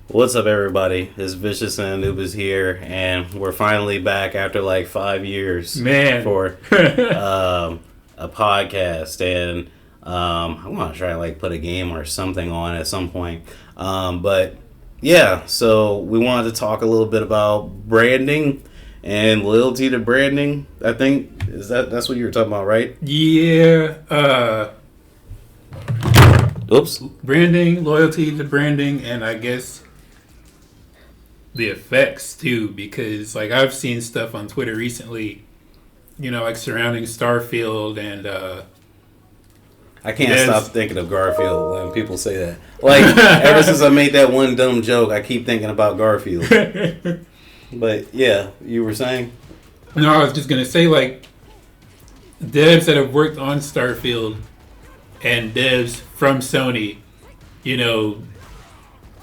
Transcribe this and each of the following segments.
What's up, everybody? It's Vicious and Anubis here, and we're finally back after like 5 years for a podcast. And I want to try to like put a game or something on at some point. But yeah, so we wanted to talk a little bit about branding and loyalty to branding. I think that's what you were talking about, right? Yeah. Oops. Branding, loyalty to branding, and I guess the effects too, because like I've seen stuff on Twitter recently, like surrounding Starfield and I can't stop thinking of Garfield when people say that. Like, ever since I made that one dumb joke, I keep thinking about Garfield. But yeah, you were saying? No, I was just gonna say, like, devs that have worked on Starfield and devs from Sony,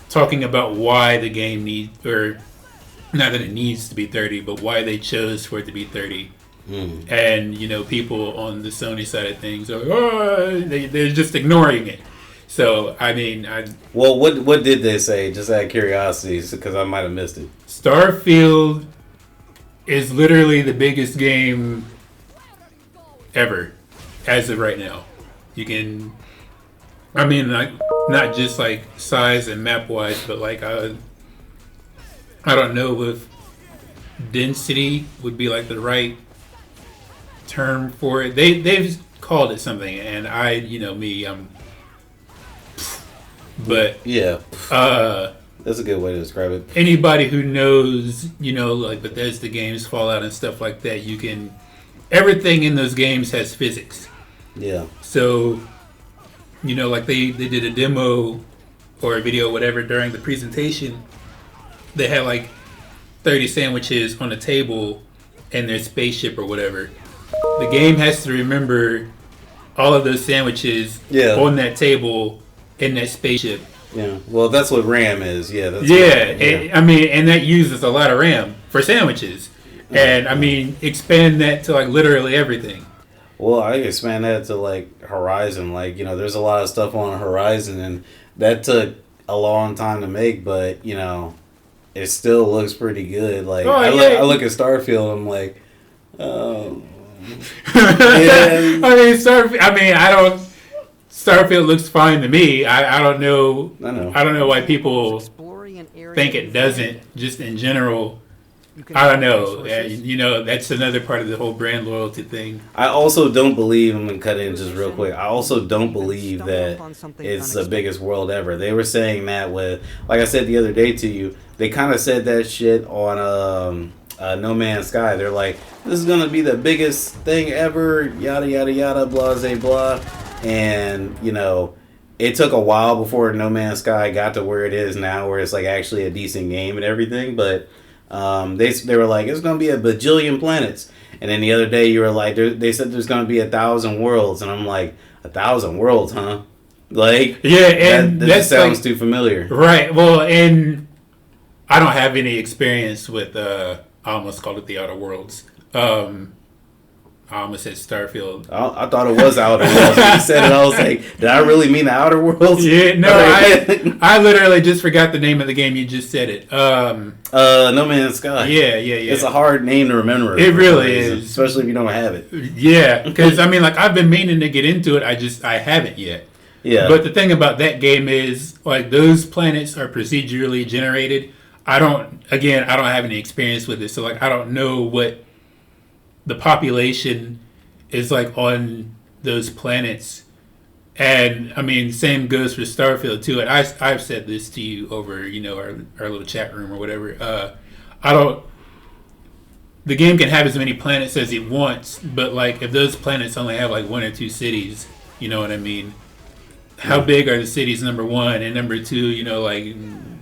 talking about why the game needs, or not that it needs to be 30, but why they chose for it to be 30. And, people on the Sony side of things are like, they're just ignoring it. So, I mean, Well, what did they say? Just out of curiosity, because I might have missed it. Starfield is literally the biggest game ever, as of right now. You can, like, not just like size and map wise, but like I don't know if density would be like the right term for it. They've called it something, and but yeah, that's a good way to describe it. Anybody who knows, like Bethesda games, Fallout and stuff like that, everything in those games has physics. Yeah. So, like they did a demo or a video, whatever, during the presentation. They had like 30 sandwiches on a table in their spaceship or whatever. The game has to remember all of those sandwiches on that table in that spaceship. Yeah. Well, that's what RAM is. Yeah. And that uses a lot of RAM for sandwiches. And expand that to like literally everything. Well, I expand that to like Horizon. Like, there's a lot of stuff on Horizon, and that took a long time to make, but it still looks pretty good. Like, I look at Starfield, I'm like, oh. Yeah. Starfield looks fine to me. I don't know. I know. I don't know why people think it doesn't. Just in general, I don't know. That's another part of the whole brand loyalty thing. I also don't believe, I'm going to cut in just real quick, I also don't believe that it's the biggest world ever. They were saying that with, like I said the other day to you, they kind of said that shit on No Man's Sky. They're like, this is going to be the biggest thing ever, yada, yada, yada, blah, blah, blah. And, it took a while before No Man's Sky got to where it is now, where it's like actually a decent game and everything, but they were like, it's going to be a bajillion planets. And then the other day you were like, they said there's going to be 1,000 worlds. And I'm like, 1,000 worlds, huh? Like, yeah, and that sounds like, too familiar. Right. Well, and I don't have any experience with, I almost called it the Outer Worlds. I almost said Starfield. I thought it was Outer Worlds. When you said it, I was like, did I really mean the Outer Worlds? Yeah, no, I literally just forgot the name of the game. You just said it. No Man's Sky. Yeah. It's a hard name to remember. It really is. Especially if you don't have it. Yeah, because, I've been meaning to get into it. I haven't yet. Yeah. But the thing about that game is, like, those planets are procedurally generated. I don't have any experience with it. So, like, I don't know what the population is like on those planets. And same goes for Starfield too. And I've said this to you over our little chat room or whatever. The game can have as many planets as it wants, but like if those planets only have like one or two cities, you know what I mean? How big are the cities? Number one, and number two, like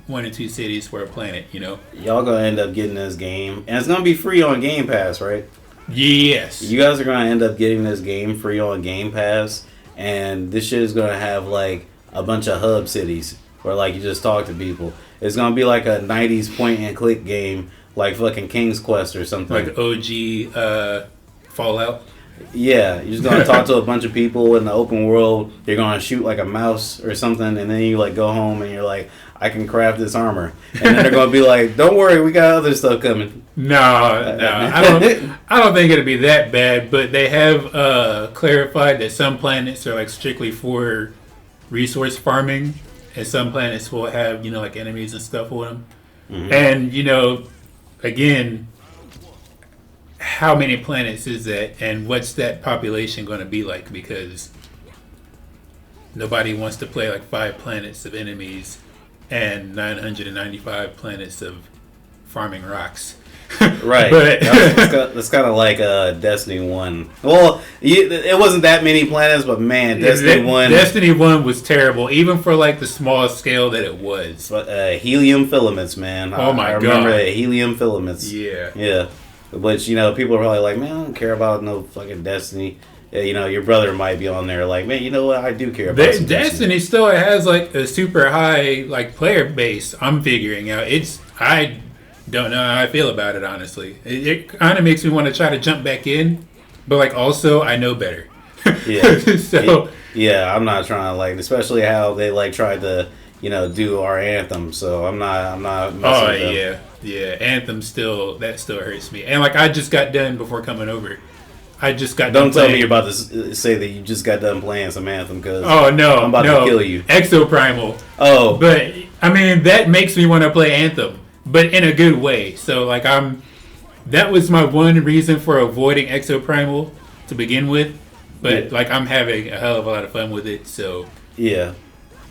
one or two cities for a planet. Y'all gonna end up getting this game, and it's gonna be free on Game Pass, right? Yes. You guys are going to end up getting this game free on Game Pass, and this shit is going to have, like, a bunch of hub cities where, like, you just talk to people. It's going to be like a 90s point-and-click game, like fucking King's Quest or something. Like OG Fallout? Yeah, you're just going to talk to a bunch of people in the open world. You're going to shoot, like, a mouse or something, and then you, like, go home and you're like, I can craft this armor. And then they're going to be like, don't worry, we got other stuff coming. No, I don't think it'll be that bad. But they have clarified that some planets are like strictly for resource farming, and some planets will have like enemies and stuff with them. Mm-hmm. And again, how many planets is that, and what's that population going to be like? Because nobody wants to play like 5 planets of enemies and 995 planets of farming rocks. Right. But that's kind of like Destiny 1. Well, it wasn't that many planets, but man, Destiny 1 was terrible, even for like the small scale that it was. But helium filaments, man. Oh my God. I remember helium filaments. Yeah. Yeah. Which, people are probably like, man, I don't care about no fucking Destiny. Your brother might be on there like, man, you know what? I do care about Destiny still has like a super high like player base. I'm figuring out. I don't know how I feel about it, honestly. It kind of makes me want to try to jump back in, but like also I know better. Yeah. So yeah, I'm not trying to like, especially how they like tried to do our anthem. So I'm not. Oh yeah. Anthem still hurts me. And like I just got done before coming over. Don't tell me you're about to say that you just got done playing some Anthem, because I'm about to kill you. Exoprimal. Oh, but I mean that makes me want to play Anthem, but in a good way. So like that was my one reason for avoiding Exoprimal to begin with. But like I'm having a hell of a lot of fun with it. So yeah.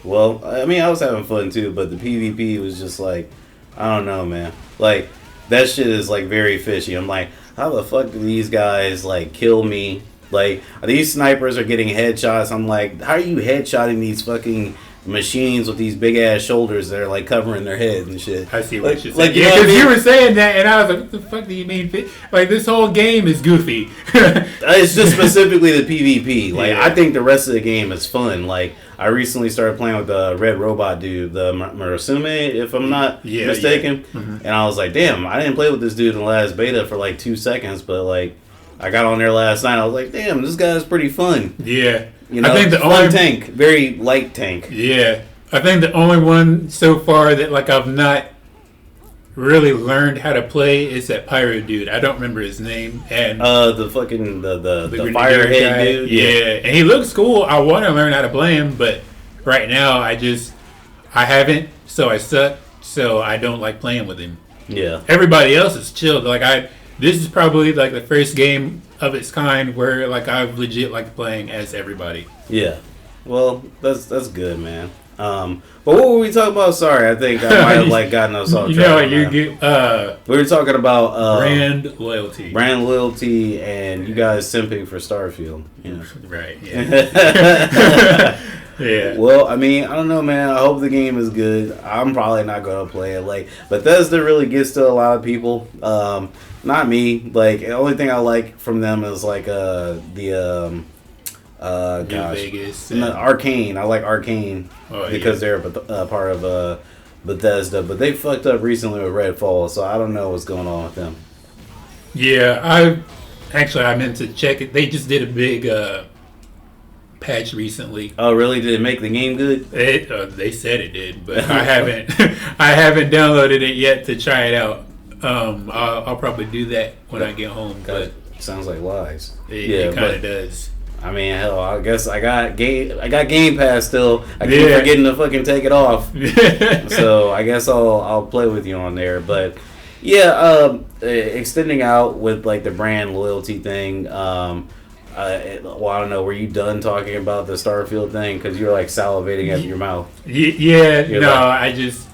Well, I mean I was having fun too, but the PvP was just like, I don't know, man. Like that shit is like very fishy. I'm like, how the fuck do these guys like kill me? Like these snipers are getting headshots. I'm like, how are you headshotting these fucking machines with these big ass shoulders that are like covering their heads and shit? I see what you're saying. Because you were saying that, and I was like, what the fuck do you mean? Like this whole game is goofy. It's just specifically the PvP. Like yeah. I think the rest of the game is fun. Like I recently started playing with the red robot dude, the Murasume, if I'm not mistaken. Yeah. Mm-hmm. And I was like, damn, I didn't play with this dude in the last beta for like 2 seconds, but like I got on there last night. I was like, damn, this guy's pretty fun. Yeah. I think the only tank, very light tank. Yeah. I think the only one so far that like I've not really learned how to play is that pyro dude. I don't remember his name. And the fucking the firehead dude. Yeah, and he looks cool. I want to learn how to play him, but right now I haven't, so I suck. So I don't like playing with him. Yeah. Everybody else is chilled. Like this is probably like the first game of its kind where like I've legit like playing as everybody. Yeah. Well, that's good, man. But what were we talking about? Sorry, I think I might have like gotten us off track. We were talking about brand loyalty, and you guys simping for Starfield. Right? Yeah. Yeah. Well, I mean, I don't know, man. I hope the game is good. I'm probably not gonna play it. Like Bethesda really gets to a lot of people. Not me. Like the only thing I like from them is like New Vegas, Arcane. I like Arcane because they're part of Bethesda, but they fucked up recently with Redfall, so I don't know what's going on with them. Yeah, I meant to check it. They just did a big patch recently. Oh, really? Did it make the game good? They said it did, but I haven't downloaded it yet to try it out. I'll probably do that when I get home. But sounds like lies. It kind of does. I mean, hell, I guess I got Game Pass still. I keep forgetting to fucking take it off. So I guess I'll play with you on there. But yeah, extending out with like the brand loyalty thing. Well, I don't know. Were you done talking about the Starfield thing? Because you're like salivating at your mouth. Yeah. I just,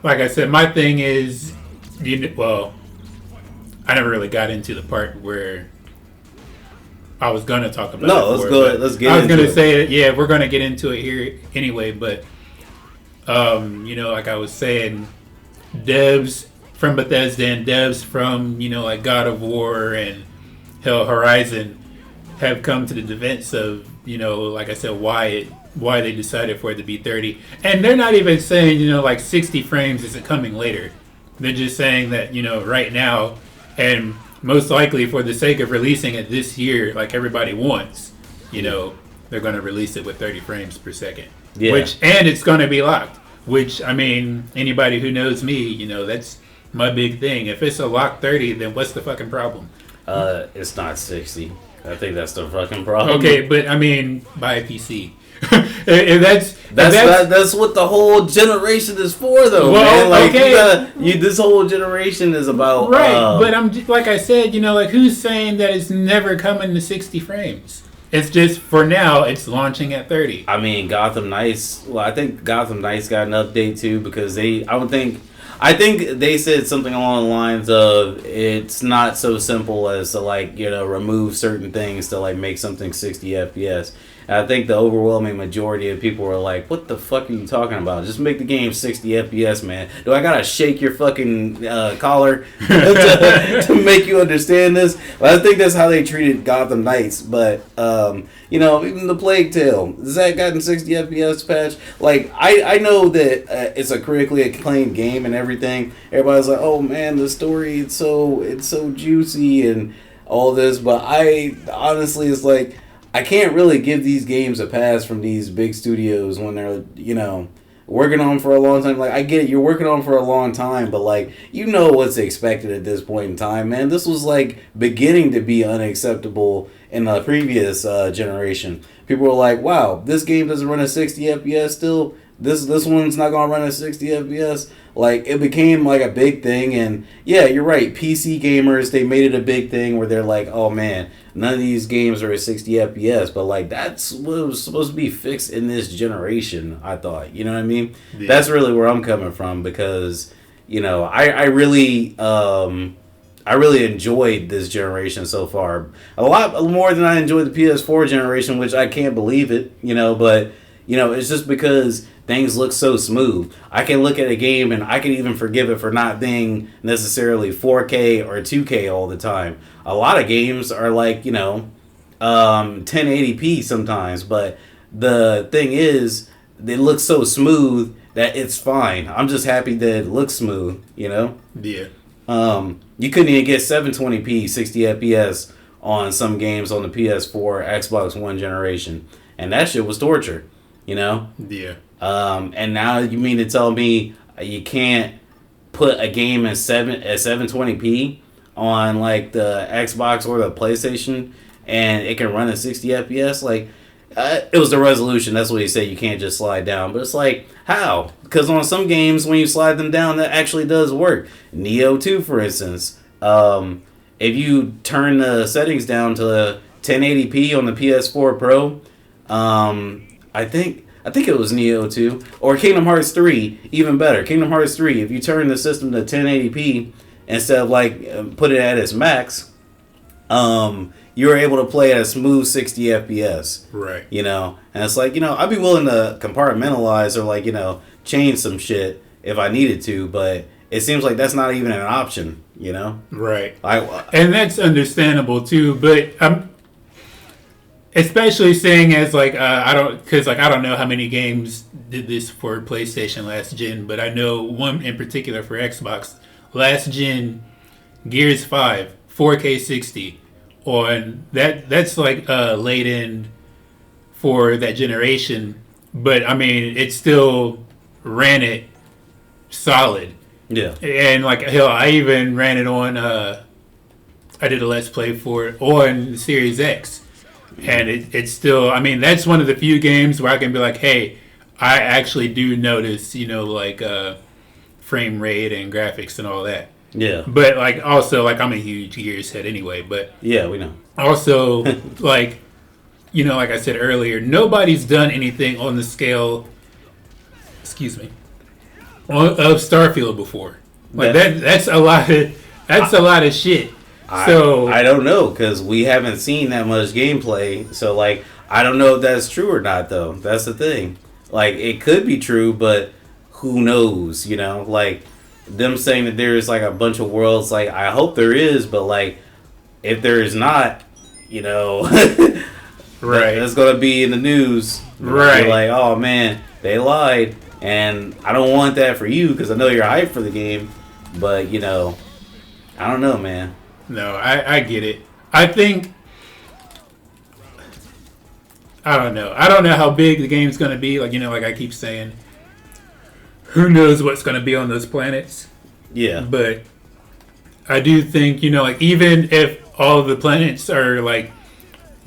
like I said, my thing is, I never really got into the part where I was gonna talk about. No, let's go. Let's get. I was gonna say, yeah, we're gonna get into it here anyway. But, like I was saying, devs from Bethesda and devs from like God of War and Horizon have come to the defense of like I said, why they decided for it to be 30, and they're not even saying like 60 frames isn't coming later. They're just saying that right now, and most likely for the sake of releasing it this year, like everybody wants, they're going to release it with 30 frames per second. Yeah. And it's going to be locked. which, I mean, anybody who knows me, you know, that's my big thing. If it's a lock 30, then what's the fucking problem? It's not 60. I think that's the fucking problem. Okay, but I mean, buy a PC. That's what the whole generation is for, though. Well, man. Like, okay. This whole generation is about right. But I'm just, like I said, you know, like who's saying that it's never coming to 60 frames? It's just for now, it's launching at 30. I mean, Gotham Knights. Well, I think Gotham Knights got an update too because I think they said something along the lines of it's not so simple as to like, you know, remove certain things to like make something 60 FPS. And I think the overwhelming majority of people were like, what the fuck are you talking about? Just make the game 60 FPS, man. Do I gotta shake your fucking collar to make you understand this? Well, I think that's how they treated Gotham Knights. But, you know, even the Plague Tale, has that gotten 60 FPS patch? Like, I know that it's a critically acclaimed game and everything. Everybody's like, oh man, the story, it's so juicy and all this. But I honestly, it's like, I can't really give these games a pass from these big studios when they're, you know, working on them for a long time. Like, I get it, you're working on them for a long time, but, like, you know what's expected at this point in time, man. This was, like, beginning to be unacceptable in the previous generation. People were like, wow, this game doesn't run at 60 FPS still? This one's not going to run at 60 FPS? Like, it became, like, a big thing, and, yeah, you're right, PC gamers, they made it a big thing where they're like, oh, man, none of these games are at 60 FPS, but, like, that's what was supposed to be fixed in this generation, I thought, you know what I mean? Yeah. That's really where I'm coming from, because, you know, I really enjoyed this generation so far. A lot more than I enjoyed the PS4 generation, which I can't believe it, you know, but, you know, it's just because things look so smooth. I can look at a game and I can even forgive it for not being necessarily 4K or 2K all the time. A lot of games are like, you know, 1080p sometimes, but the thing is, they look so smooth that it's fine. I'm just happy that it looks smooth, you know? Yeah. You couldn't even get 720p 60 FPS on some games on the PS4, Xbox One generation. And that shit was torture, you know? Yeah. And now you mean to tell me you can't put a game at 720p on like the Xbox or the PlayStation and it can run at 60 FPS? Like, it was the resolution. That's what you say. You can't just slide down. But it's like, how? Because on some games, when you slide them down, that actually does work. Neo 2, for instance. If you turn the settings down to 1080p on the PS4 Pro, I think it was Neo 2. Or Kingdom Hearts 3, even better. Kingdom Hearts 3, if you turn the system to 1080p instead of like put it at its max, you were able to play at a smooth 60 FPS. Right. You know? And it's like, you know, I'd be willing to compartmentalize or like, you know, change some shit if I needed to, but it seems like that's not even an option, you know? Right. And that's understandable too, but especially saying as like, I don't know how many games did this for PlayStation last gen, but I know one in particular for Xbox. Last gen, Gears 5, 4K 60. On that's like late end for that generation, but I mean it still ran it solid. Yeah. And like hell, I even ran it on I did a let's play for it on the Series X. And it's still, I mean, that's one of the few games where I can be like, hey, I actually do notice, you know, like frame rate and graphics and all that. Yeah. But, like, also, like, I'm a huge Gears head anyway, but... Yeah, we know. Also, like, you know, like I said earlier, nobody's done anything on the scale, excuse me, of Starfield before. Like, that's a lot of shit. I don't know, because we haven't seen that much gameplay, so, like, I don't know if that's true or not, though. That's the thing. Like, it could be true, but who knows, you know? Like... Them saying that there's like a bunch of worlds, like I hope there is, but like if there is not, you know, right, that's gonna be in the news, right? You're like, oh man, they lied, and I don't want that for you because I know you're hyped for the game, but you know, I don't know, man. No, I get it. I think I don't know how big the game's gonna be. Like, you know, like I keep saying. who knows what's going to be on those planets. Yeah. But I do think, like, even if all of the planets are, like,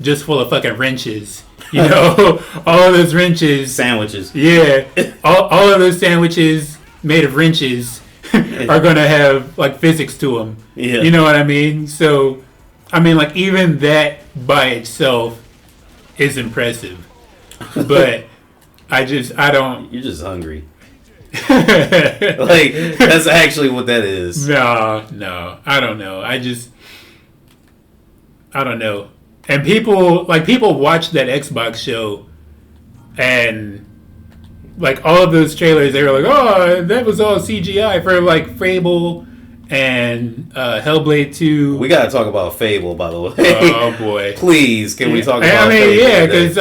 just full of fucking wrenches, all of those wrenches. Sandwiches. Yeah. all of those sandwiches made of wrenches are going to have, like, physics to them. Yeah. You know what I mean? So, I mean, like, even that by itself is impressive. But I don't. You're just hungry. Like, that's actually what that is. No. I don't know. I don't know. And people watch that Xbox show, and like all of those trailers, they were like, oh, that was all CGI for like Fable and Hellblade 2. We gotta talk about Fable, by the way. Oh boy. Please, can we talk about Fable? Yeah, because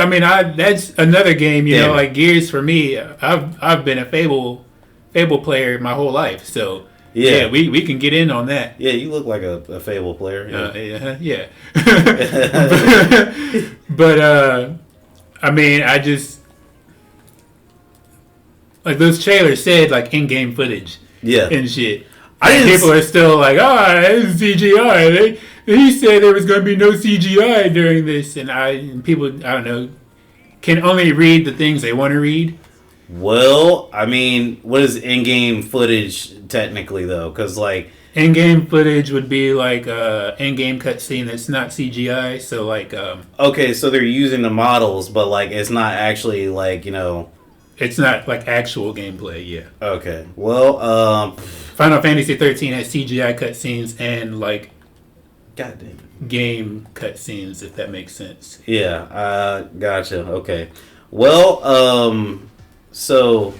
that's another game, like Gears for me. I've been a Fable player my whole life, so yeah, we can get in on that. Yeah, you look like a Fable player. Yeah. But I mean, I just like those trailers said like in-game footage. Yeah. And shit. People are still like, it's CGI. He said there was going to be no CGI during this, and people, I don't know, can only read the things they want to read. Well, I mean, what is in-game footage technically, though? Because, like... In-game footage would be, like, in-game cutscene that's not CGI, so, like... Okay, so they're using the models, but, like, it's not actually, like, It's not, like, actual gameplay, yeah. Okay, well, Final Fantasy 13 has CGI cutscenes and, like... Goddamn. Game cutscenes, if that makes sense. Yeah, gotcha, okay. Well, so,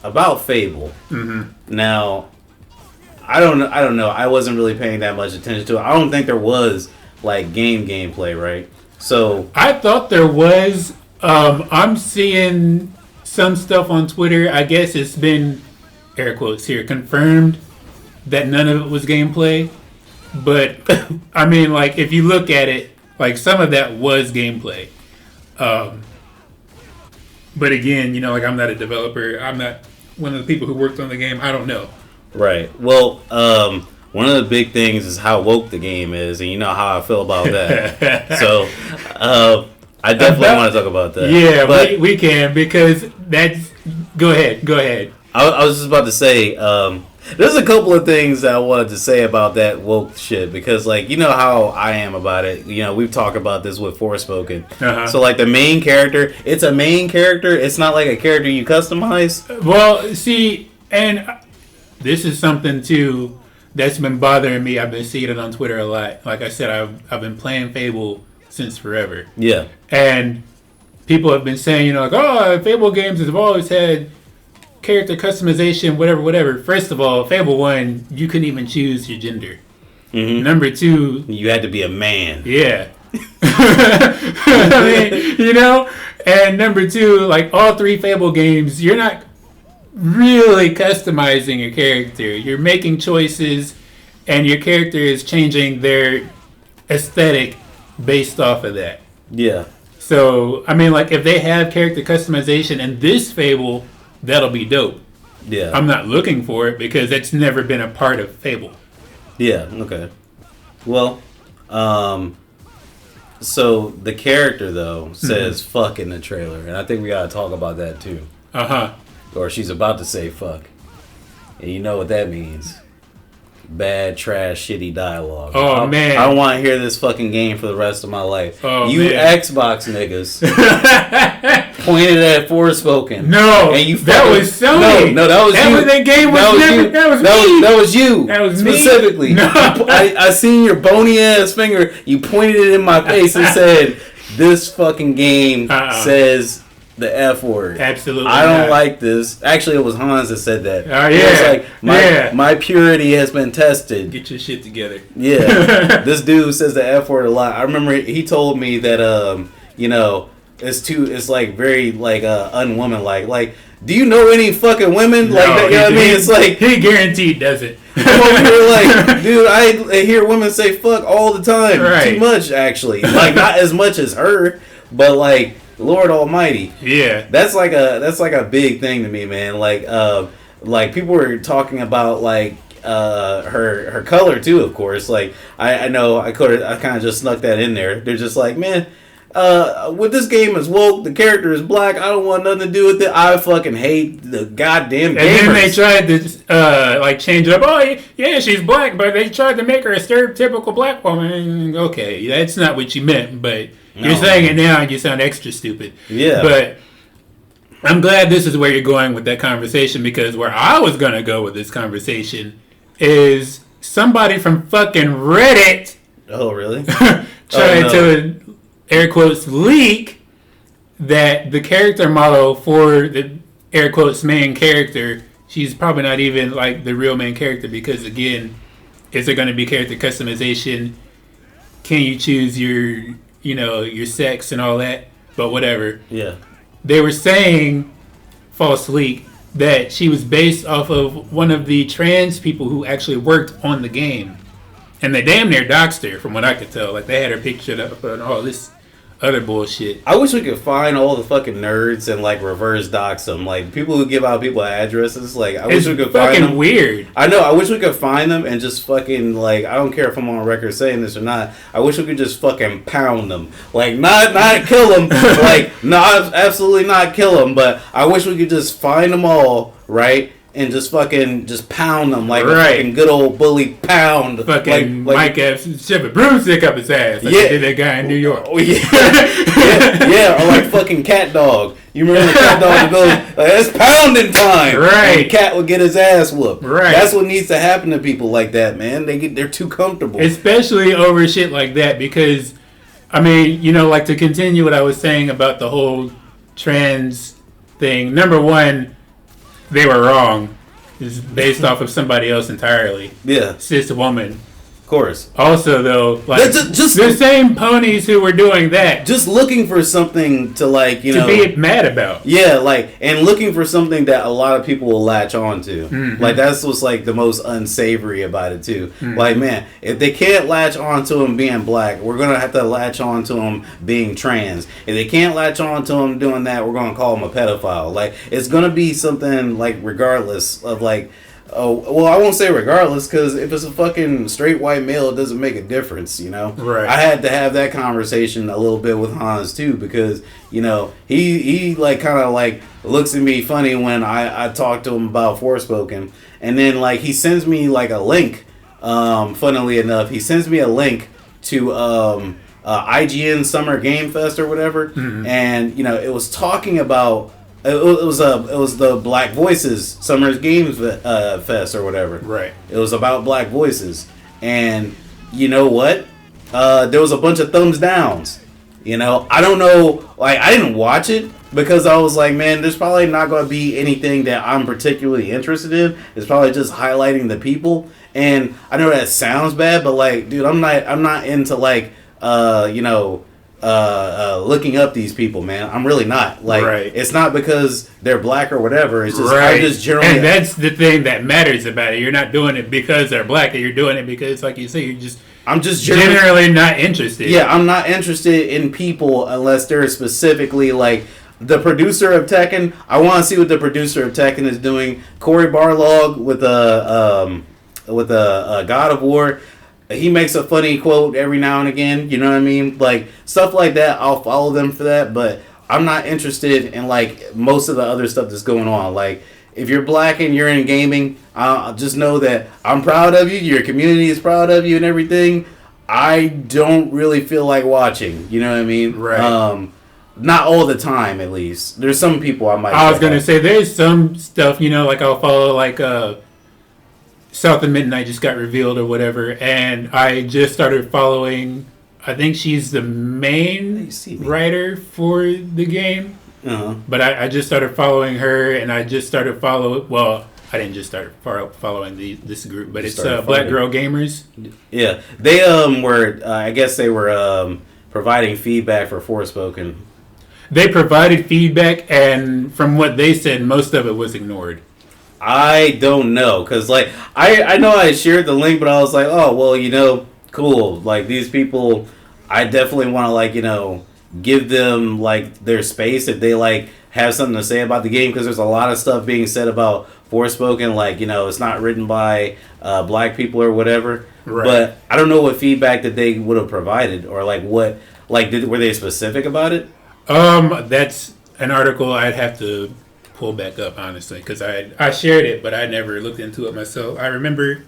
about Fable. Mm-hmm. Now, I don't know. I wasn't really paying that much attention to it. I don't think there was, like, gameplay, right? So... I thought there was. I'm seeing some stuff on Twitter. I guess it's been, air quotes here, confirmed that none of it was gameplay. But, I mean, like, if you look at it, like, some of that was gameplay. But again, like, I'm not a developer. I'm not one of the people who worked on the game. I don't know. Right. Well, one of the big things is how woke the game is, and you know how I feel about that. So, I definitely want to talk about that. Yeah, but we can, because that's... Go ahead. I was just about to say, there's a couple of things that I wanted to say about that woke shit, because, like, you know how I am about it. We've talked about this with Forspoken. Uh-huh. So, like, the main character, it's a main character. It's not like a character you customize. Well, see, and this is something, too, that's been bothering me. I've been seeing it on Twitter a lot. Like I said, I've been playing Fable since forever. Yeah. And people have been saying, like, Fable games have always had character customization, whatever. First of all, Fable 1, you couldn't even choose your gender. Mm-hmm. Number 2... You had to be a man. Yeah. I mean, and number 2, like, all 3 Fable games, you're not really customizing your character. You're making choices, and your character is changing their aesthetic based off of that. Yeah. So, I mean, like, if they have character customization in this Fable, that'll be dope. Yeah. I'm not looking for it because it's never been a part of Fable. Yeah, okay. Well, so the character, though, says fuck in the trailer, and I think we gotta talk about that, too. Uh-huh. Or she's about to say fuck. And you know what that means. Bad, trash, shitty dialogue. Oh, man. I don't want to hear this fucking game for the rest of my life. Oh, you man. Xbox niggas pointed at Forspoken. No, and you that was Sony. No, that was you. That game was never. That was me. That was you. That was specifically. Me. No. I seen your bony ass finger. You pointed it in my face and said, "This fucking game says the F word." Absolutely. I don't like this. Actually, it was Hans that said that. Yeah. It was like, my purity has been tested. Get your shit together. Yeah. This dude says the F word a lot. I remember he told me that, it's like very, like, unwomanlike. Like, do you know any fucking women? No, like, that, you know what I mean? It's like... He guaranteed doesn't. I'm over here like, dude, I hear women say fuck all the time. Right. Too much, actually. Like, not as much as her, but, like... Lord Almighty. Yeah. That's like a big thing to me, man. Like, like people were talking about like her color too. Of course, like I know I kind of just snuck that in there. They're just like, man. With this game is woke, the character is black. I don't want nothing to do with it. I fucking hate the goddamn gamers. And then they tried to like change it up. Oh yeah, she's black, but they tried to make her a stereotypical black woman. Okay, that's not what you meant, but you're saying it now, and you sound extra stupid. Yeah, but I'm glad this is where you're going with that conversation, because where I was gonna go with this conversation is somebody from fucking Reddit. Oh really? Tried to air quotes leak that the character model for the air quotes main character, she's probably not even like the real main character, because again, is there going to be character customization? Can you choose your sex and all that? But whatever. Yeah. They were saying, false leak, that she was based off of one of the trans people who actually worked on the game. And they damn near doxed her, from what I could tell. Like, they had her pictured up and all this other bullshit. I wish we could find all the fucking nerds and like reverse dox them. Like people who give out people addresses. Like I wish we could find them. Weird. I know. I wish we could find them and just fucking like. I don't care if I'm on record saying this or not. I wish we could just fucking pound them. Like not kill them. Like not absolutely not kill them. But I wish we could just find them all, right? And just pound them like a fucking good old bully pound. Fucking Mike F. shove a broomstick up his ass. Like did that guy in New York. Oh, yeah, or like fucking Cat Dog. You remember the Cat Dog goes, like, it's pounding time. Right. And the cat would get his ass whooped. Right. That's what needs to happen to people like that, man. They're too comfortable. Especially over shit like that, because, I mean, like to continue what I was saying about the whole trans thing. Number one, they were wrong. It's based off of somebody else entirely. Yeah. Cis woman. Of course. Also, though, like, just the same ponies who were doing that. Just looking for something to, like, to be mad about. Yeah, like, and looking for something that a lot of people will latch on to. Mm-hmm. Like, that's what's, like, the most unsavory about it, too. Mm-hmm. Like, man, if they can't latch on to him being black, we're going to have to latch on to him being trans. If they can't latch on to him doing that, we're going to call him a pedophile. Like, it's going to be something, like, regardless of, like, oh, well, I won't say regardless, because if it's a fucking straight white male, it doesn't make a difference, Right. I had to have that conversation a little bit with Hans, too, because, he like, kind of, like, looks at me funny when I talk to him about Forspoken, and then, like, he sends me, like, a link, funnily enough, he sends me a link to, IGN Summer Game Fest or whatever, and, it was talking about it was the Black Voices Summer Games Fest or whatever. Right. It was about Black Voices, and you know what? There was a bunch of thumbs downs. I don't know. Like I didn't watch it because I was like, man, there's probably not going to be anything that I'm particularly interested in. It's probably just highlighting the people, and I know that sounds bad, but like, dude, I'm not into like looking up these people, man. I'm really not. Like, It's not because they're black or whatever. It's just I just generally. And that's the thing that matters about it. You're not doing it because they're black. You're doing it because, like you say, I'm just generally not interested. Yeah, I'm not interested in people unless they're specifically like the producer of Tekken. I want to see what the producer of Tekken is doing. Cory Barlog with God of War. He makes a funny quote every now and again, you know what I mean? Like, stuff like that, I'll follow them for that, but I'm not interested in, like, most of the other stuff that's going on. Like, if you're black and you're in gaming, just know that I'm proud of you, your community is proud of you and everything. I don't really feel like watching, you know what I mean? Right. Not all the time, at least. There's some people I might... I was going to say, there's some stuff, like, I'll follow, like, South of Midnight just got revealed or whatever, and I just started following. I think she's the main writer for the game. Uh-huh. But I just started following her, and I just started following. Well, I didn't just start following this group, but it's Black Girl Gamers. Yeah, they were. I guess they were providing feedback for Forspoken. They provided feedback, and from what they said, most of it was ignored. I don't know, because, like, I know I shared the link, but I was like, oh, well, cool. Like, these people, I definitely want to, like, give them, like, their space if they, like, have something to say about the game, because there's a lot of stuff being said about Forspoken, like, you know, it's not written by black people or whatever. Right. But I don't know what feedback that they would have provided, or like what, like, were they specific about it? That's an article I'd have to pull back up, honestly, because I shared it, but I never looked into it myself. I remember.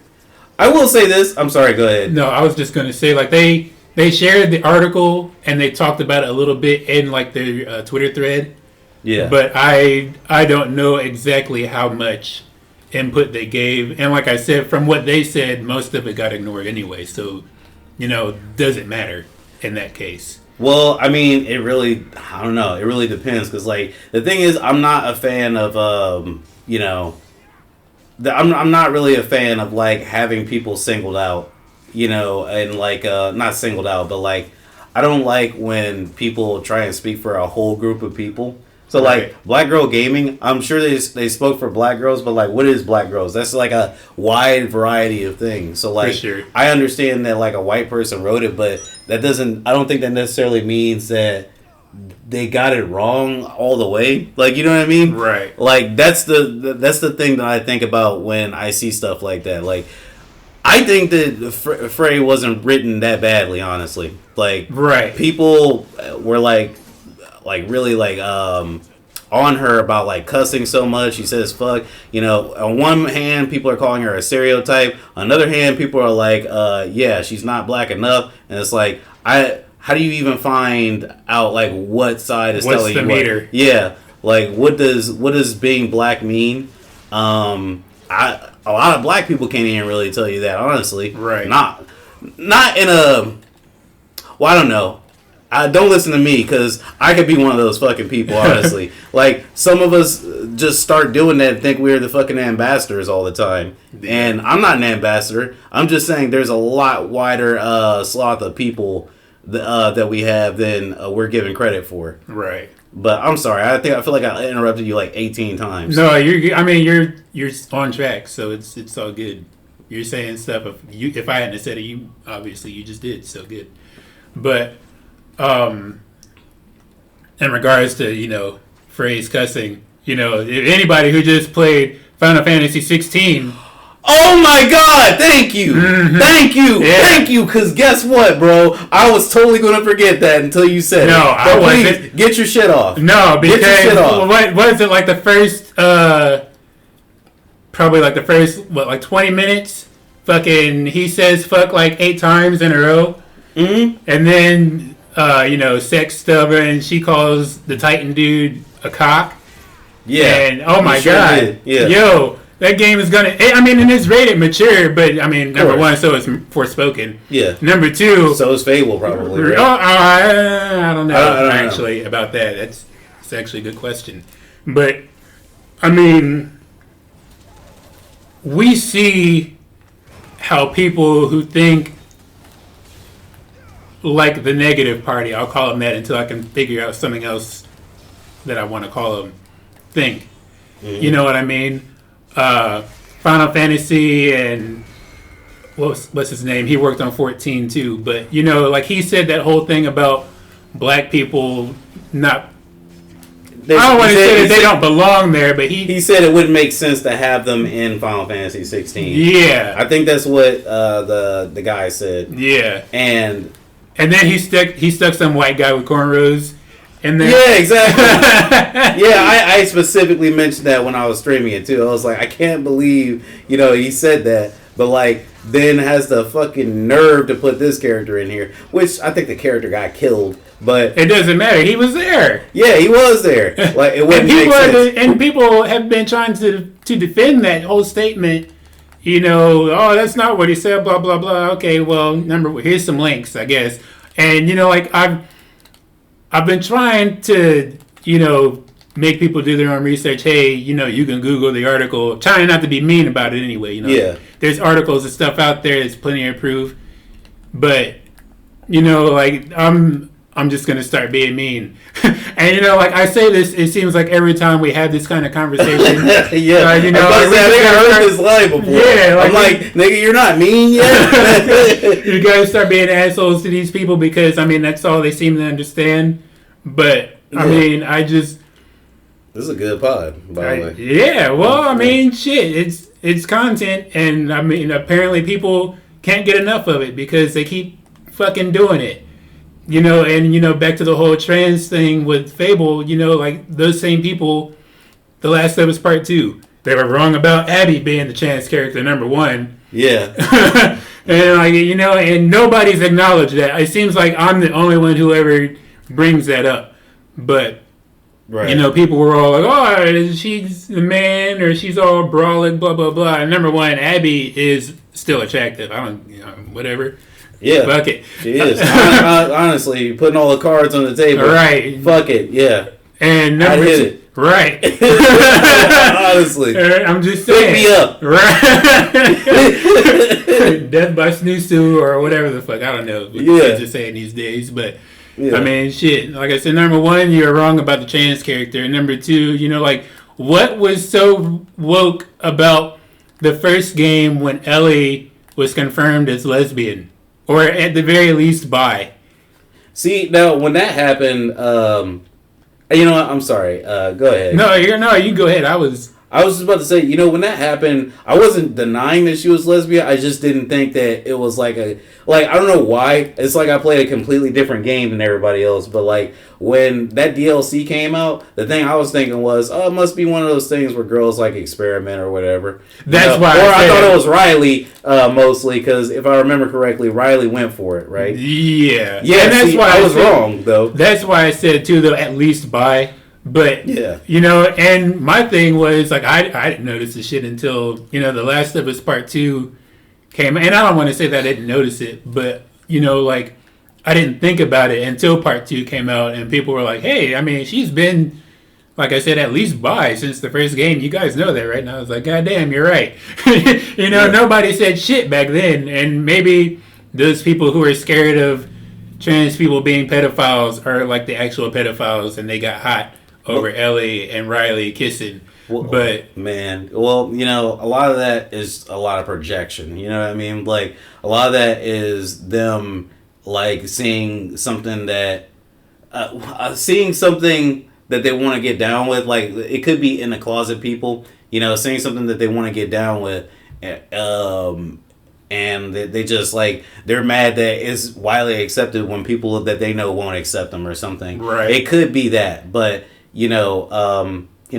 I will say this. I'm sorry. Go ahead. No, I was just gonna say, like, they shared the article and they talked about it a little bit in like their Twitter thread. Yeah. But I don't know exactly how much input they gave, and like I said, from what they said, most of it got ignored anyway. So, you know, doesn't matter in that case. Well, I mean, it really, I don't know. It really depends, because, like, the thing is, I'm not a fan of, you know, I'm not really a fan of, like, having people singled out, you know, and, like, not singled out, but, like, I don't like when people try and speak for a whole group of people. So, like, Black Girl Gaming, I'm sure they spoke for black girls, but, like, what is black girls? That's, like, a wide variety of things. So, like, sure. I understand that, like, a white person wrote it, but that doesn't, I don't think that necessarily means that they got it wrong all the way. Like, you know what I mean? Right. Like, that's the thing that I think about when I see stuff like that. Like, I think that Frey wasn't written that badly, honestly. Like, right. People were, like really, like, on her about, like, cussing so much. She says fuck. You know, on one hand, people are calling her a stereotype. On the other hand, people are like, yeah, she's not black enough. And it's like, how do you even find out, like, what side is telling you what? What's the meter? Yeah. Like, what does being black mean? A lot of black people can't even really tell you that, honestly. Right. Not in a, well, I don't know. Don't listen to me, because I could be one of those fucking people, honestly. Like, some of us just start doing that and think we're the fucking ambassadors all the time. And I'm not an ambassador. I'm just saying there's a lot wider swath of people that we have than we're giving credit for. Right. But I'm sorry. I feel like I interrupted you like 18 times. No, you're on track, so it's all good. You're saying stuff. If I hadn't said it, you obviously you just did so good. But in regards to, you know, phrase cussing, you know, if anybody who just played Final Fantasy 16. Oh my God! Thank you, thank you, thank you. Because guess what, bro? I was totally gonna forget that until you said it. No, I wasn't. Please, get your shit off. No, because get your shit off. What is it, like the first? Probably like the first like 20 minutes. Fucking, he says fuck like 8 times in a row, and then you know, sex stubber, and she calls the Titan dude a cock. Yeah, and oh my God, yeah. Yo. That game is gonna. I mean, and it's rated mature, but I mean, number one, so it's Forspoken. Yeah. Number two, so is Fable probably. Right? I don't know actually about that. It's actually a good question, but I mean, we see how people who think like the negative party, I'll call them that until I can figure out something else that I want to call them, think. You know what I mean? Final Fantasy and what's his name? He worked on 14 too, but you know, like he said that whole thing about black people not. I don't want to say that they don't belong there, but he said it wouldn't make sense to have them in Final Fantasy 16. Yeah, I think that's what the guy said. Yeah, and then he stuck some white guy with cornrows. Yeah, exactly. Yeah, I specifically mentioned that when I was streaming it too. I was like, I can't believe, you know, he said that, but like then has the fucking nerve to put this character in here, which I think the character got killed, but it doesn't matter. He was there. Yeah, he was there. Like it wouldn't make sense. And people have been trying to defend that whole statement. You know, oh, that's not what he said. Blah blah blah. Okay, well, here's some links, I guess. And you know, like I've been trying to, you know, make people do their own research. Hey, you know, you can Google the article. Trying not to be mean about it anyway, you know. Yeah. There's articles and stuff out there. There's plenty of proof. But, you know, like, I'm just going to start being mean. And, you know, like I say this, it seems like every time we have this kind of conversation. Yeah. You know, I heard this line before. Yeah. I'm like, nigga, you're not mean yet. You got to start being assholes to these people because, I mean, that's all they seem to understand. But, I mean, This is a good pod, by the way. Yeah, well, I mean, shit, it's content, and I mean, apparently people can't get enough of it because they keep fucking doing it. You know, and, you know, back to the whole trans thing with Fable, you know, like, those same people, The Last of Us Part 2, they were wrong about Abby being the trans character number 1. Yeah. And, like, you know, and nobody's acknowledged that. It seems like I'm the only one who ever brings that up. But, Right. you know, people were all like, oh, she's the man, or she's all brolic, blah, blah, blah. And number 1, Abby is still attractive. I don't, you know, whatever. Yeah. Fuck it. She is. Honestly, putting all the cards on the table. Right. Fuck it. Yeah. And number I hit 2, it. right. Honestly. I'm just saying. Pick me up. Right. Death by Snooze or whatever the fuck. I don't know what kids are saying these days. But, Yeah. I mean, shit. Like I said, number 1, you're wrong about the trans character. And number 2, you know, like, what was so woke about the first game when Ellie was confirmed as lesbian? Or at the very least, bi? See, now, when that happened, you know what? I'm sorry. Go ahead. No, you go ahead. I was just about to say, you know, when that happened, I wasn't denying that she was lesbian. I just didn't think that it was like I don't know why. It's like I played a completely different game than everybody else. But, like, when that DLC came out, the thing I was thinking was, oh, it must be one of those things where girls, like, experiment or whatever. That's why I thought it was Riley, mostly, because if I remember correctly, Riley went for it, right? Yeah. Yeah, and that's why I was wrong, though. That's why I said, too, though, at least bi. But, yeah. You know, and my thing was, like, I didn't notice the shit until, you know, The Last of Us Part 2 came. And I don't want to say that I didn't notice it, but, you know, like, I didn't think about it until Part 2 came out. And people were like, hey, I mean, she's been, like I said, at least bi since the first game. You guys know that, right? And I was like, God damn, you're right. You know, nobody said shit back then. And maybe those people who are scared of trans people being pedophiles are, like, the actual pedophiles, and they got hot over Ellie and Riley kissing. Well, but man, well, you know, a lot of that is a lot of projection. You know what I mean? Like, a lot of that is them, like, seeing something that they want to get down with. Like, it could be in the closet people, you know, seeing something that they want to get down with, and they just, like, they're mad that it's widely accepted when people that they know won't accept them or something. Right. It could be that, but you know,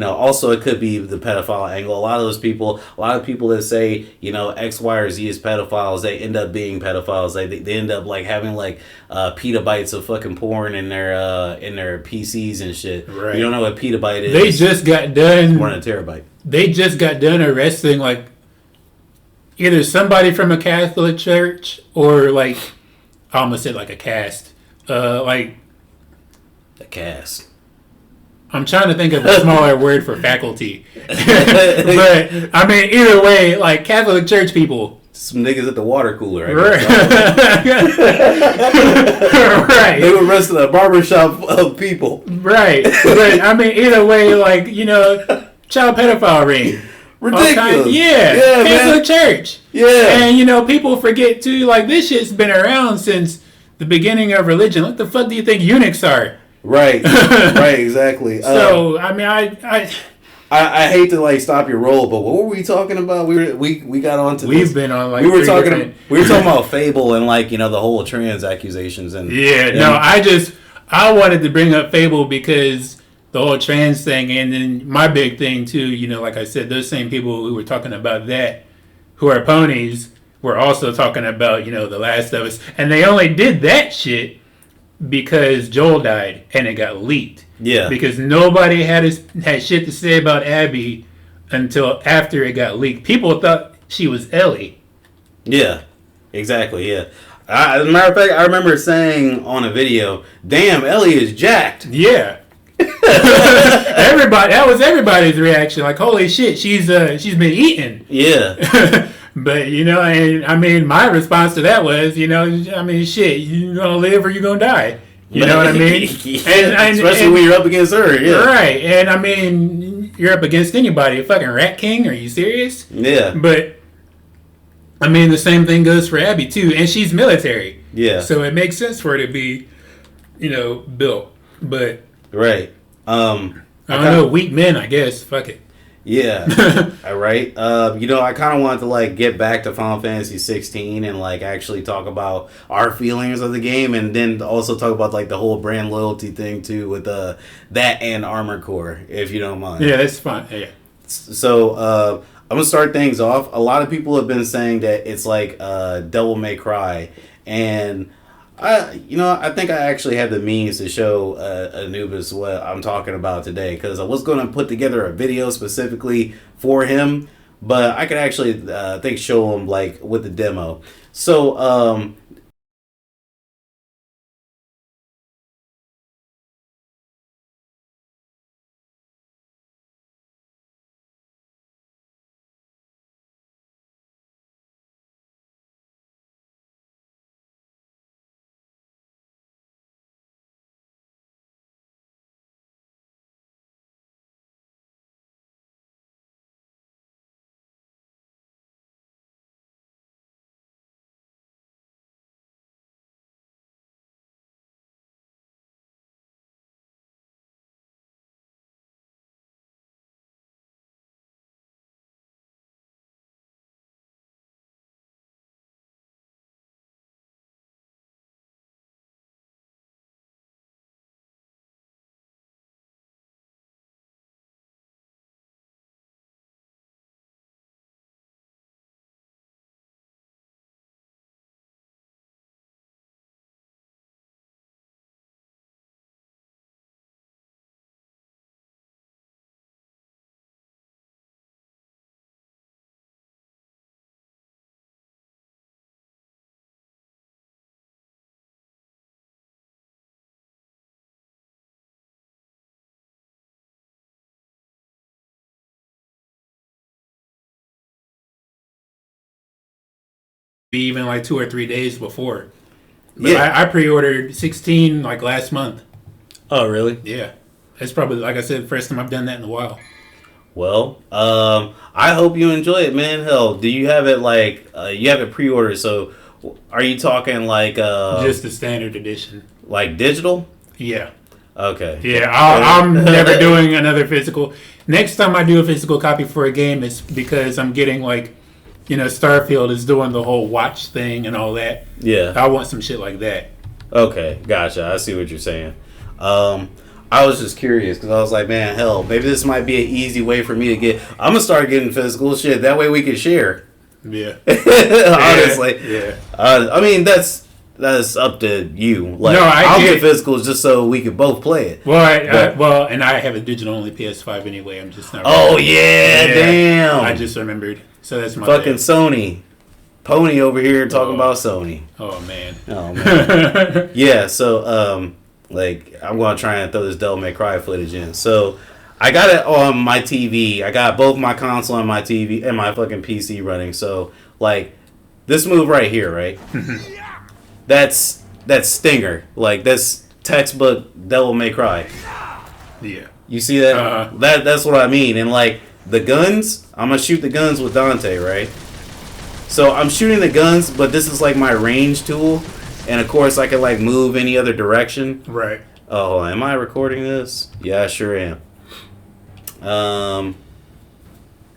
also it could be the pedophile angle. A lot of people that say, you know, X, Y, or Z is pedophiles, they end up being pedophiles. They end up, like, having, like, petabytes of fucking porn in their PCs and shit. Right. You don't know what petabyte is. They just got done. More than a terabyte. They just got done arresting, like, either somebody from a Catholic church or, like, I almost said, like, a cast. Like, a cast. I'm trying to think of a smaller word for faculty. But, I mean, either way, like, Catholic church people. Some niggas at the water cooler. Right. Right. They were arresting a barbershop of people. Right. But, I mean, either way, like, you know, child pedophile ring. Ridiculous. Yeah. Catholic church. Yeah. And, you know, people forget, too, like, this shit's been around since the beginning of religion. What the fuck do you think eunuchs are? Right, right, exactly. So I mean, I hate to, like, stop your roll, but what were we talking about? We got onto. We've been on, like, we were talking about Fable and, like, you know, the whole trans accusations and I wanted to bring up Fable because the whole trans thing, and then my big thing too. You know, like I said, those same people who were talking about that, who are ponies, were also talking about, you know, The Last of Us, and they only did that shit because Joel died and it got leaked. Yeah. Because nobody had shit to say about Abby until after it got leaked. People thought she was Ellie. Yeah. Exactly. Yeah. As a matter of fact, I remember saying on a video, "Damn, Ellie is jacked." Yeah. That was everybody's reaction. Like, holy shit, she's been eaten. Yeah. But, you know, and I mean, my response to that was, you know, I mean, shit, you gonna live or you gonna die. You know what I mean? Especially when you're up against her, yeah. Right, and I mean, you're up against anybody. A fucking Rat King? Are you serious? Yeah. But, I mean, the same thing goes for Abby, too. And she's military. Yeah. So it makes sense for her to be, you know, built. But... Right. I don't know, weak men, I guess. Fuck it. Yeah, all right. You know, I kind of wanted to like get back to Final Fantasy 16 and like actually talk about our feelings of the game, and then also talk about like the whole brand loyalty thing too with that and Armored Core, if you don't mind. Yeah, that's fine. Yeah. So I'm gonna start things off. A lot of people have been saying that it's like Devil May Cry, and I think I actually have the means to show Anubis what I'm talking about today, because I was going to put together a video specifically for him, but I could actually I think show him like with the demo. So Even like 2 or 3 days before. But yeah. I pre-ordered 16 like last month. Oh, really? Yeah. That's probably, like I said, the first time I've done that in a while. Well, I hope you enjoy it, man. Hell, do you have it like you have it pre-ordered? So, are you talking like just the standard edition, like digital? Yeah. Okay. Yeah, I'm never doing another physical. Next time I do a physical copy for a game, it's because I'm getting like, Starfield is doing the whole watch thing and all that. Yeah. I want some shit like that. Okay, gotcha. I see what you're saying. I was just curious because I was like, man, hell, maybe this might be an easy way for me to get. I'm gonna start getting physical shit. That way we can share. Yeah. Honestly. Yeah. I mean, that's up to you. Like, No, I'll get physicals just so we could both play it. Well, and I have a digital only PS5 anyway. I'm just not. Oh yeah, damn! I just remembered. So that's my fucking bad. Sony. Pony over here talking about Sony. Oh man. Oh man. Yeah. So like I'm gonna try and throw this Devil May Cry footage in. So I got it on my TV. I got both my console and my TV and my fucking PC running. So like this move right here, right? That's Stinger. Like that's textbook Devil May Cry. Yeah. You see that? That's what I mean. And like the guns, I'm gonna shoot the guns with Dante, right? So I'm shooting the guns, but this is like my range tool, and of course I can like move any other direction. Right. Oh, am I recording this? Yeah, I sure am.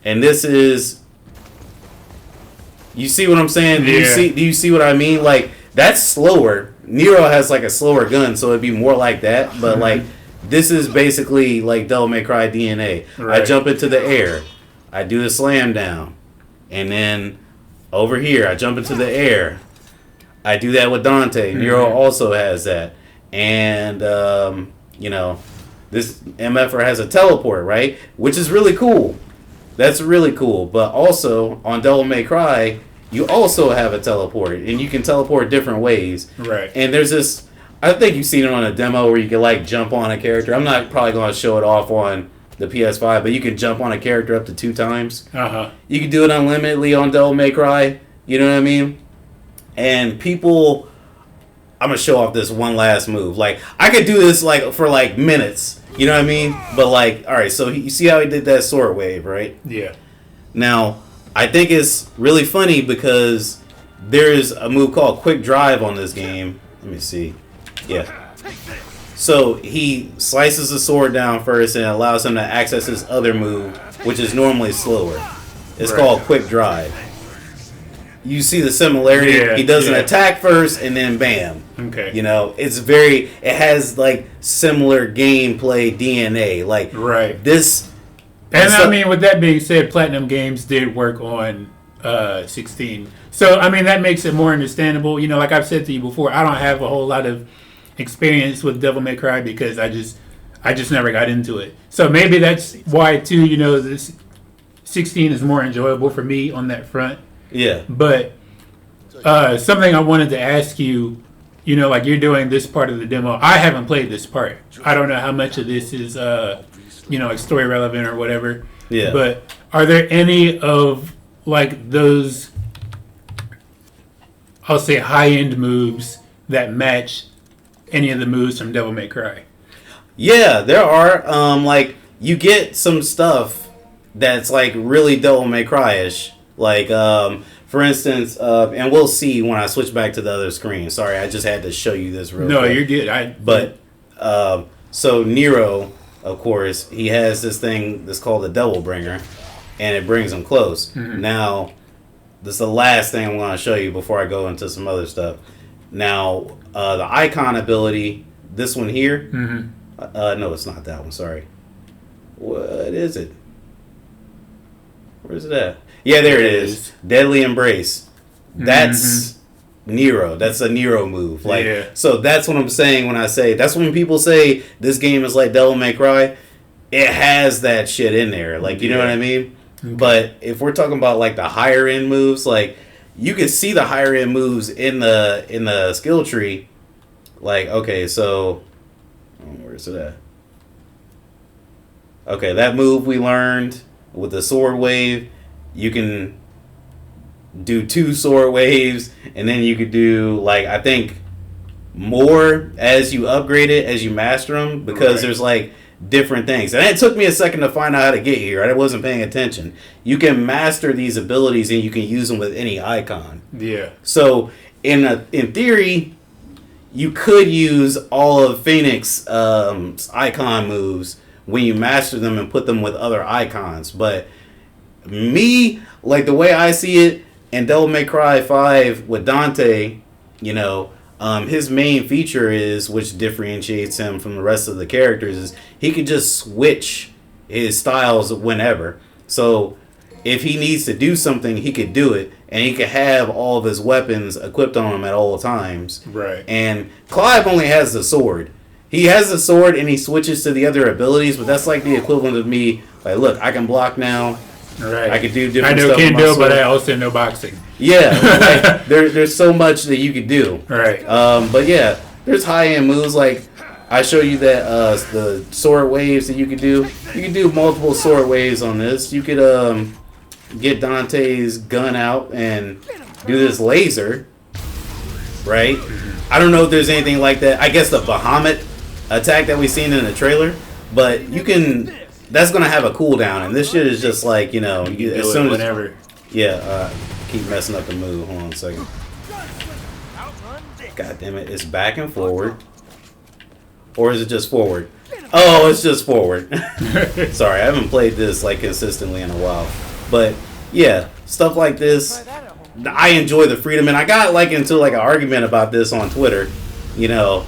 And this is. You see what I'm saying? Do you see what I mean? Like that's slower. Nero has like a slower gun, so it'd be more like that. But like this is basically like Devil May Cry DNA. Right. I jump into the air, I do the slam down, and then over here I jump into the air. I do that with Dante. Nero also has that, and this MFR has a teleport, right? Which is really cool. That's really cool. But also on Devil May Cry, you also have a teleport, and you can teleport different ways. Right. And there's this. I think you've seen it on a demo where you can like jump on a character. I'm not probably going to show it off on the PS5, but you can jump on a character up to 2 times. You can do it unlimitedly on Devil May Cry. You know what I mean? And people, I'm gonna show off this one last move. Like I could do this like for like minutes. You know what I mean? But like, all right. So you see how he did that sword wave, right? Yeah. Now I think it's really funny because there's a move called Quick Drive on this game. Let me see. Yeah. So he slices the sword down first and allows him to access his other move, which is normally slower. It's called Quick Drive. You see the similarity. Yeah, he does an attack first and then bam. Okay. You know, it has like similar gameplay DNA. Like this. And I mean, with that being said, Platinum Games did work on 16. So, I mean, that makes it more understandable. You know, like I've said to you before, I don't have a whole lot of experience with Devil May Cry because I just never got into it. So maybe that's why, too, you know, this 16 is more enjoyable for me on that front. Yeah. But something I wanted to ask you, you know, like you're doing this part of the demo. I haven't played this part. I don't know how much of this is, you know, like story relevant or whatever. Yeah. But are there any of like those, I'll say, high-end moves that match any of the moves from Devil May Cry? Yeah, there are. Like, you get some stuff that's, like, really Devil May Cry-ish. Like, for instance, and we'll see when I switch back to the other screen. Sorry, I just had to show you this real quick. No, you're good. But, so Nero, of course, he has this thing that's called the Devil Bringer, and it brings him close. Mm-hmm. Now, this is the last thing I'm going to show you before I go into some other stuff. Now, the icon ability, this one here. Mm-hmm. No, it's not that one. Sorry. What is it? Where's it at? Yeah, there it is. Deadly Embrace. That's Nero. That's a Nero move. Like, so that's what I'm saying when I say, that's when people say this game is like Devil May Cry. It has that shit in there. Like, you know what I mean? Okay. But if we're talking about like the higher end moves, like you can see the higher end moves in the skill tree. Like, okay, so where's it at? Okay, that move we learned with the sword wave, you can do 2 sword waves, and then you could do like I think more as you upgrade it, as you master them, because there's like different things. And it took me a second to find out how to get here. I wasn't paying attention. You can master these abilities and you can use them with any icon. Yeah. So in theory, you could use all of Phoenix icon moves when you master them and put them with other icons. But me, like the way I see it, in Devil May Cry 5 with Dante, you know, his main feature is, which differentiates him from the rest of the characters, is he can just switch his styles whenever. So if he needs to do something, he could do it, and he could have all of his weapons equipped on him at all times. Right. And Clive only has the sword. He has the sword and he switches to the other abilities, but that's like the equivalent of me, like, look, I can block now. Right. I could do different stuff. I know kendo, but I also know boxing. Yeah. Like, there's so much that you could do. Right. But yeah, there's high-end moves. Like, I show you that the sword waves that you could do. You could do multiple sword waves on this. You could get Dante's gun out and do this laser. Right? I don't know if there's anything like that. I guess the Bahamut attack that we've seen in the trailer. But you can... That's going to have a cooldown, and this shit is just like, you know, as soon as... Whenever. Yeah, keep messing up the move. Hold on a second. God damn it, it's back and forward. Or is it just forward? Oh, it's just forward. Sorry, I haven't played this, like, consistently in a while. But, yeah, stuff like this, I enjoy the freedom, and I got, like, into, like, an argument about this on Twitter, you know,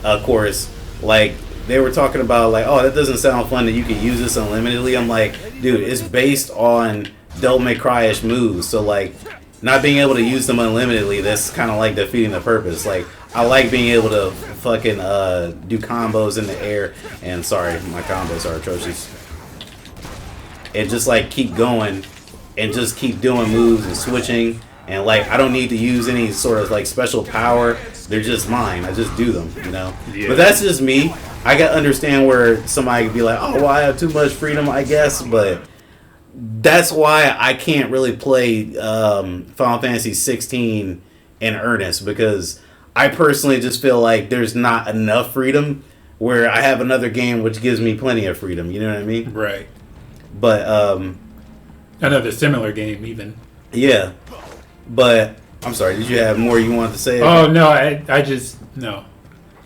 of course, like... They were talking about, like, oh, that doesn't sound fun that you can use this unlimitedly. I'm like, dude, it's based on Devil May Cry-ish moves. So, like, not being able to use them unlimitedly, that's kind of like defeating the purpose. Like, I like being able to fucking do combos in the air. And, sorry, my combos are atrocious. And just, like, keep going and just keep doing moves and switching. And, like, I don't need to use any sort of, like, special power. They're just mine. I just do them, you know? Yeah. But that's just me. I can understand where somebody could be like, oh, well, I have too much freedom, I guess. But that's why I can't really play Final Fantasy 16 in earnest. Because I personally just feel like there's not enough freedom where I have another game which gives me plenty of freedom. You know what I mean? Right. But... another similar game, even. Yeah. But... I'm sorry, did you have more you wanted to say? Oh, no, I just... No.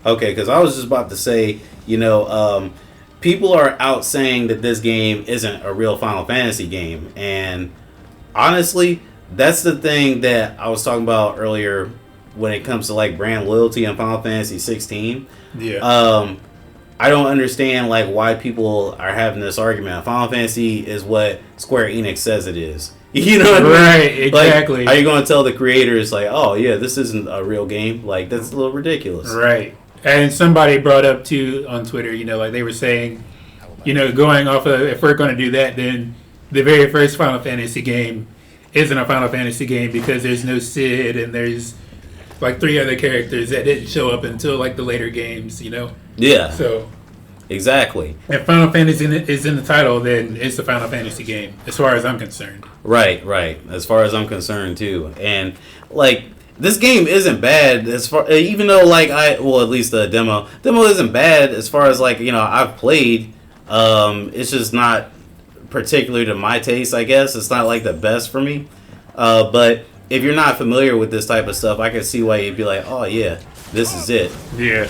Okay, because I was just about to say, people are out saying that this game isn't a real Final Fantasy game, and honestly, that's the thing that I was talking about earlier when it comes to like brand loyalty in Final Fantasy 16. Yeah. I don't understand like why people are having this argument. Final Fantasy is what Square Enix says it is. You know what I mean? Right, exactly. Like, are you going to tell the creators like, oh yeah, this isn't a real game? Like that's a little ridiculous. Right. And somebody brought up too on Twitter, like they were saying, going off of if we're going to do that, then the very first Final Fantasy game isn't a Final Fantasy game because there's no Cid and there's like 3 other characters that didn't show up until like the later games, Yeah. So exactly. If Final Fantasy is in the title, then it's a Final Fantasy game, as far as I'm concerned. Right. As far as I'm concerned too, and like this game isn't bad as far, even though like at least the demo isn't bad as far as like I've played. It's just not particularly to my taste. I guess it's not like the best for me. But if you're not familiar with this type of stuff, I can see why you'd be like, oh yeah, this is it. Yeah.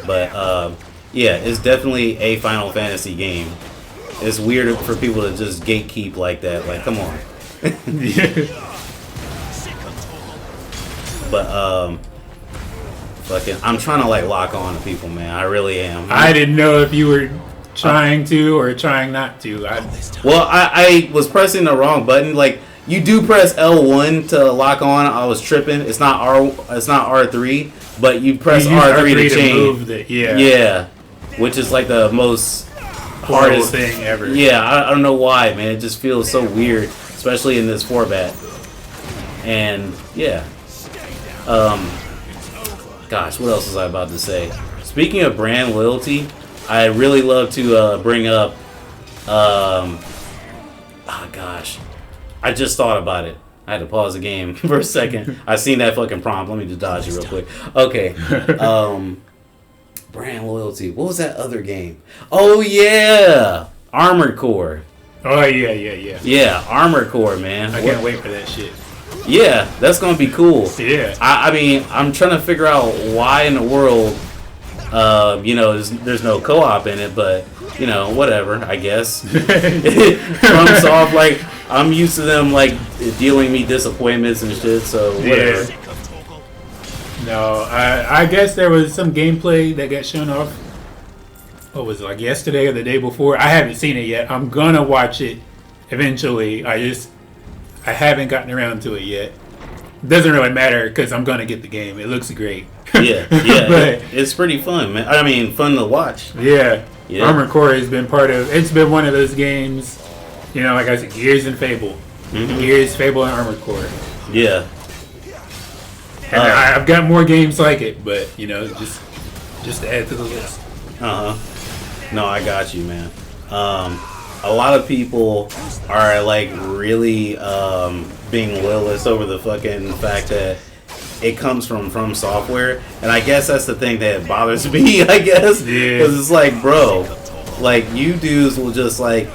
But yeah, it's definitely a Final Fantasy game. It's weird for people to just gatekeep like that. Like, come on. Yeah. But fucking, I'm trying to like lock on to people, man. I really am. I didn't know if you were trying to or trying not to. I was pressing the wrong button. Like you do press L1 to lock on. I was tripping. It's not R3, but you press R3 to change. Move it. Yeah. Yeah, which is like the most hardest thing ever. Yeah, I don't know why, man. It just feels so weird, especially in this format. And yeah. Gosh, what else was I about to say? Speaking of brand loyalty, I really love to bring up. Gosh, I just thought about it. I had to pause the game for a second. I seen that fucking prompt. Let me just dodge it real quick. Okay. Brand loyalty. What was that other game? Oh yeah, Armored Core. Oh yeah. Yeah, Armored Core, man. I can't wait for that shit. Yeah, that's gonna be cool. Yeah. I mean, I'm trying to figure out why in the world, there's no co-op in it, but whatever. I guess. FromSoft, like I'm used to them like dealing me disappointments and shit. So whatever. Yeah. No, I guess there was some gameplay that got shown off. What was it, like yesterday or the day before? I haven't seen it yet. I'm gonna watch it eventually. I haven't gotten around to it yet. Doesn't really matter because I'm gonna get the game. It looks great. Yeah, but it's pretty fun, man. I mean, fun to watch. Yeah. Armored Core has been it's been one of those games, like I said, Gears and Fable. Mm-hmm. Gears, Fable, and Armored Core. Yeah. And I've got more games like it, but just to add to the list. No, I got you, man. A lot of people are like really being loyalist over the fucking fact that it comes from software, and I guess that's the thing that bothers me. I guess because it's like, bro, like you dudes will just like,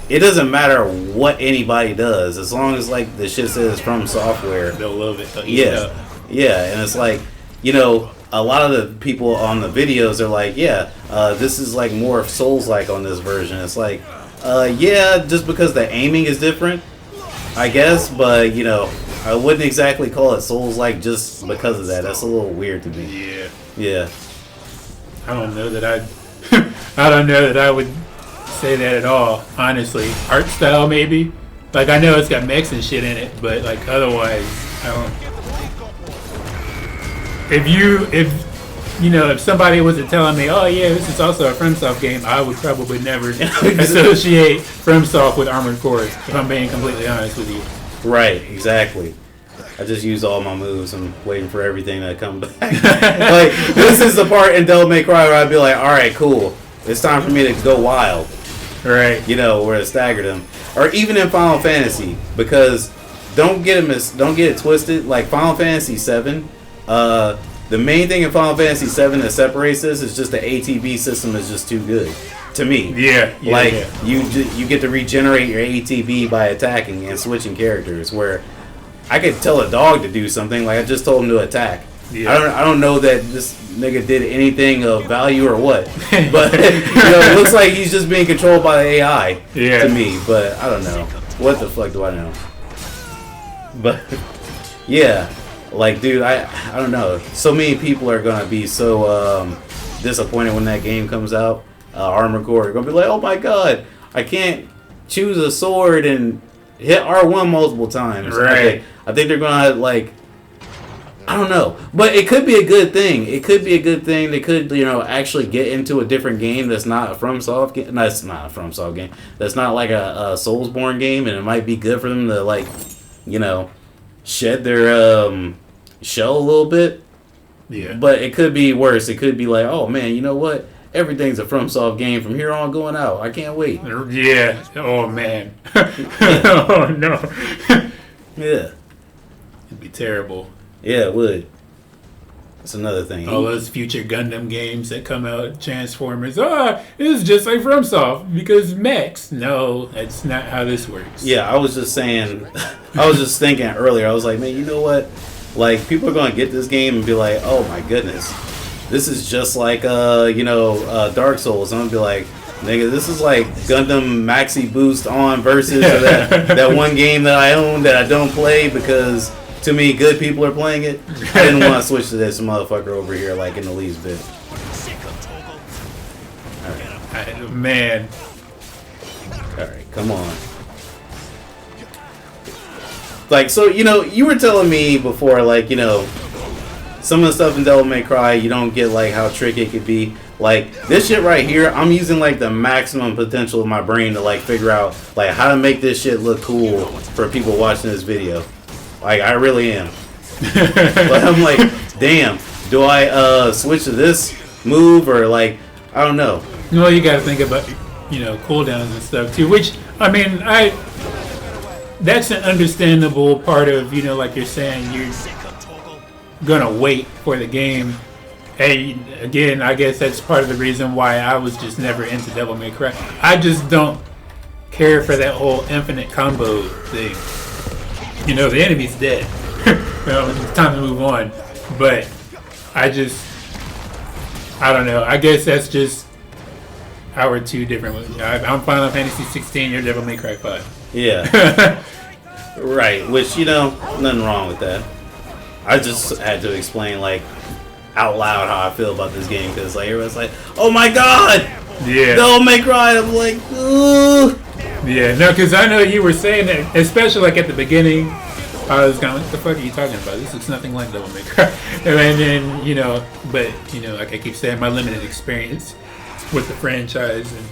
it doesn't matter what anybody does as long as like the shit says from software. They'll love it. Yeah, and it's like, a lot of the people on the videos are like, this is like more Souls-like on this version. It's like, just because the aiming is different, I guess, but I wouldn't exactly call it Souls-like just because of that. That's a little weird to me. Yeah. I don't know that I would say that at all, honestly. Art style, maybe. Like, I know it's got mechs and shit in it, but like otherwise, I don't. If somebody was telling me, oh yeah, this is also a FromSoft game, I would probably never associate FromSoft with Armored Core, if I'm being completely honest with you. Right, exactly. I just use all my moves. I'm waiting for everything to come back. Like, this is the part in Devil May Cry where I'd be like, alright, cool. It's time for me to go wild. Right. Where to stagger them. Or even in Final Fantasy, because don't get it twisted, like Final Fantasy VII, the main thing in Final Fantasy VII that separates this is just the ATB system is just too good to me. You get to regenerate your ATB by attacking and switching characters. Where I could tell a dog to do something, like I just told him to attack, Yeah. I don't know that this nigga did anything of value or what, but it looks like he's just being controlled by the AI to me. But I don't know. What the fuck do I know? But yeah, like dude, I don't know. So many people are gonna be so disappointed when that game comes out. Armored Core are gonna be like, oh my god, I can't choose a sword and hit R1 multiple times. Right. I think they're gonna like. I don't know, but it could be a good thing. It could be a good thing. They could, actually get into a different game that's not a FromSoft game. No, it's not a FromSoft game. That's not like a Soulsborne game, and it might be good for them to shed their shell a little bit. Yeah. But it could be worse. It could be like, oh man, you know what? Everything's a FromSoft game from here on going out. I can't wait. Yeah. Oh man. Oh no. Yeah. It'd be terrible. Yeah, it would. That's another thing. All those future Gundam games that come out, Transformers. It's just like FromSoft because mechs. No, that's not how this works. Yeah, I was just saying. I was just thinking earlier. I was like, man, you know what? Like, people are gonna get this game and be like, oh my goodness, this is just like Dark Souls. I'm gonna be like, nigga, this is like Gundam Maxi Boost on versus that one game that I own that I don't play because. To me, good people are playing it. I didn't want to switch to this motherfucker over here, like in the least bit. Alright. Man. Alright, come on. Like, so, you were telling me before, like, some of the stuff in Devil May Cry, you don't get, like, how tricky it could be. Like, this shit right here, I'm using, like, the maximum potential of my brain to, like, figure out, like, how to make this shit look cool for people watching this video. Like, I really am. But I'm like, damn, do I switch to this move or like, I don't know. Well, you gotta think about, cooldowns and stuff too, which, I mean, that's an understandable part of, like you're saying, you're gonna wait for the game. Hey, again, I guess that's part of the reason why I was just never into Devil May Cry. I just don't care for that whole infinite combo thing. The enemy's dead. It's time to move on. But I don't know. I guess that's just our two different ones. I'm Final Fantasy 16, you're Devil May Cry 5. Yeah. Right. Which, nothing wrong with that. I just had to explain, like, out loud how I feel about this game because, like, everyone's like, oh my god! Yeah. Devil May Cry. I'm like, ooh. Yeah, no, because I know you were saying that, especially like at the beginning, I was kind of, what the fuck are you talking about? This looks nothing like Devil May Cry. And then, but, like I keep saying, my limited experience with the franchise. And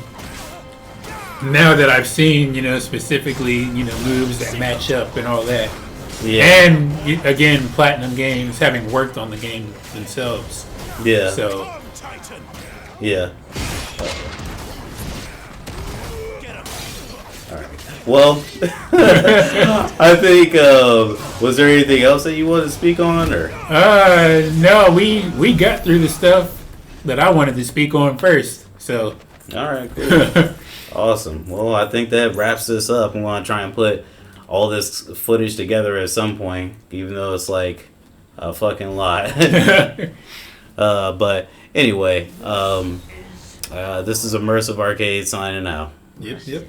now that I've seen, specifically, moves that match up and all that. Yeah. And, again, Platinum Games having worked on the game themselves. Yeah. So. Yeah. Well, I think, was there anything else that you wanted to speak on, or? No, we got through the stuff that I wanted to speak on first, so. All right, cool. Awesome. Well, I think that wraps this up. We want to try and put all this footage together at some point, even though it's like a fucking lot. But anyway, this is Immersive Arcade signing out. Yep.